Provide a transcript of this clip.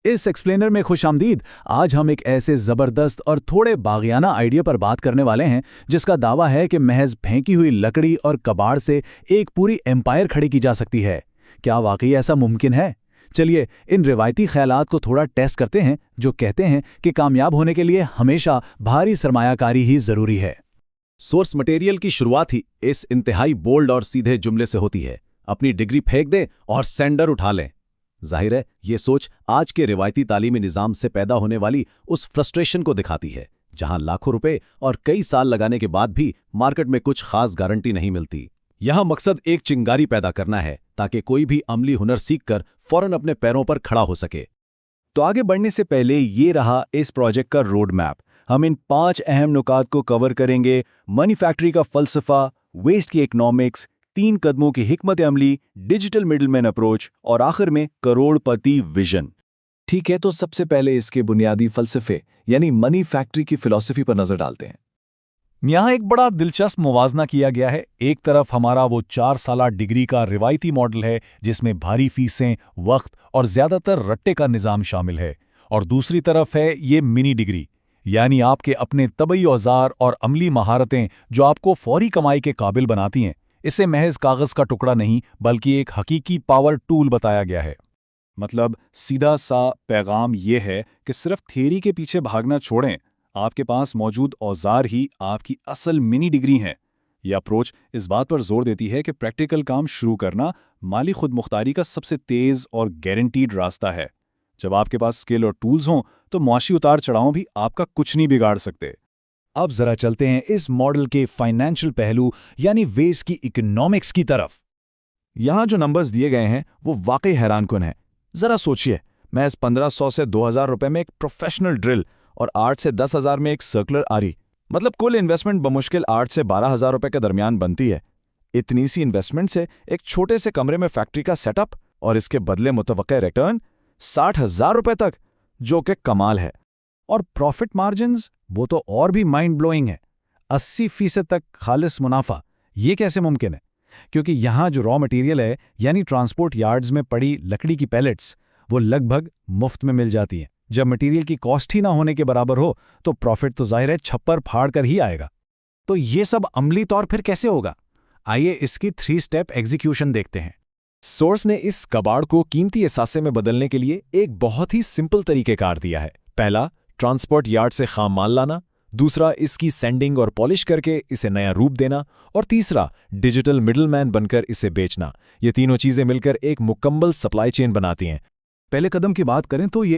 इस एक्सप्लेनर में खुशामदीद। आज हम एक ऐसे ज़बरदस्त और थोड़े बागियाना आइडिया पर बात करने वाले हैं जिसका दावा है कि महज फेंकी हुई लकड़ी और कबाड़ से एक पूरी एम्पायर खड़ी की जा सकती है। क्या वाकई ऐसा मुमकिन है? चलिए इन रिवायती ख्यालात को थोड़ा टेस्ट करते हैं जो कहते हैं कि कामयाब होने के लिए हमेशा भारी सरमायाकारी ही ज़रूरी है। सोर्स मटेरियल की शुरुआत ही इस इंतहाई बोल्ड और सीधे जुमले से होती है, अपनी डिग्री फेंक दें और सेंडर उठा लें। जाहिर है ये सोच आज के रिवायती तालीमी निज़ाम से पैदा होने वाली उस फ्रस्ट्रेशन को दिखाती है जहां लाखों रुपए और कई साल लगाने के बाद भी मार्केट में कुछ खास गारंटी नहीं मिलती। यहां मकसद एक चिंगारी पैदा करना है ताकि कोई भी अमली हुनर सीखकर फौरन अपने पैरों पर खड़ा हो सके। तो आगे बढ़ने से पहले ये रहा इस प्रोजेक्ट का रोड मैप। हम इन 5 अहम नुकात को कवर करेंगे: मनी फैक्ट्री का फलसफा, वेस्ट की इकोनॉमिक्स, 3 कदमों की हिकमत अमली, डिजिटल मिडलमैन अप्रोच और आखिर में करोड़पति विजन। ठीक है, तो सबसे पहले इसके बुनियादी फलसफे यानी मनी फैक्ट्री की फिलॉसफी पर नजर डालते हैं। यहाँ एक बड़ा दिलचस्प मुवाजना किया गया है। एक तरफ हमारा वो 4 साला डिग्री का रिवायती मॉडल है जिसमें भारी फीसें, वक्त और ज्यादातर रट्टे का निज़ाम शामिल है, और दूसरी तरफ है ये मिनी डिग्री यानी आपके अपने तबई औजार और अमली महारतें जो आपको फौरी कमाई के काबिल बनाती हैं। इसे महज कागज का टुकड़ा नहीं बल्कि एक हकीकी पावर टूल बताया गया है। मतलब सीधा सा पैगाम ये है कि सिर्फ थियरी के पीछे भागना छोड़ें, आपके पास मौजूद औजार ही आपकी असल मिनी डिग्री हैं। यह अप्रोच इस बात पर जोर देती है कि प्रैक्टिकल काम शुरू करना माली खुदमुख्तारी का सबसे तेज और गारंटीड रास्ता है। जब आपके पास स्किल और टूल्स हों तो मुआशी उतार चढ़ाव भी आपका कुछ नहीं बिगाड़ सकते। अब जरा चलते हैं इस मॉडल के फाइनेंशियल पहलू यानी वेस्ट की इकोनॉमिक्स की तरफ। यहाँ जो नंबर्स दिए गए हैं वो वाकई हैरानकुन हैं। जरा सोचिए, महज 1500 से 2000 रुपए में एक प्रोफेशनल ड्रिल और 8 से 10,000 में एक सर्कुलर आरी, मतलब कुल इन्वेस्टमेंट बमुश्किल 8 से 12,000 रुपए के दरमियान बनती है। इतनी सी इन्वेस्टमेंट से एक छोटे से कमरे में फैक्ट्री का सेटअप और इसके बदले मुतवक्के रिटर्न 60,000 रुपए तक, जो कि कमाल है। और प्रॉफिट मार्जिन्स वो तो और भी माइंड ब्लोइंग है, 80% तक खालिस मुनाफा। ये कैसे मुमकिन है? क्योंकि यहाँ जो रॉ मटेरियल है यानी ट्रांसपोर्ट यार्ड्स में पड़ी लकड़ी की पैलेट्स वो लगभग मुफ्त में मिल जाती हैं। जब मटेरियल की कॉस्ट ही ना होने के बराबर हो तो प्रॉफिट तो जाहिर है छप्पर फाड़ कर ही आएगा। तो ये सब अमली तौर फिर कैसे होगा? आइए इसकी 3 स्टेप एग्जीक्यूशन देखते हैं। सोर्स ने इस कबाड़ को कीमती एसासे में बदलने के लिए एक बहुत ही सिंपल तरीक़ेकार दिया है। पहला, ट्रांसपोर्ट यार्ड से खाम माल लाना। दूसरा, इसकी सैंडिंग और पॉलिश करके इसे नया रूप देना। और तीसरा, डिजिटल मिडलमैन बनकर इसे बेचना। ये तीनों चीज़ें मिलकर एक मुकम्मल सप्लाई चेन बनाती हैं। पहले कदम की बात करें तो ये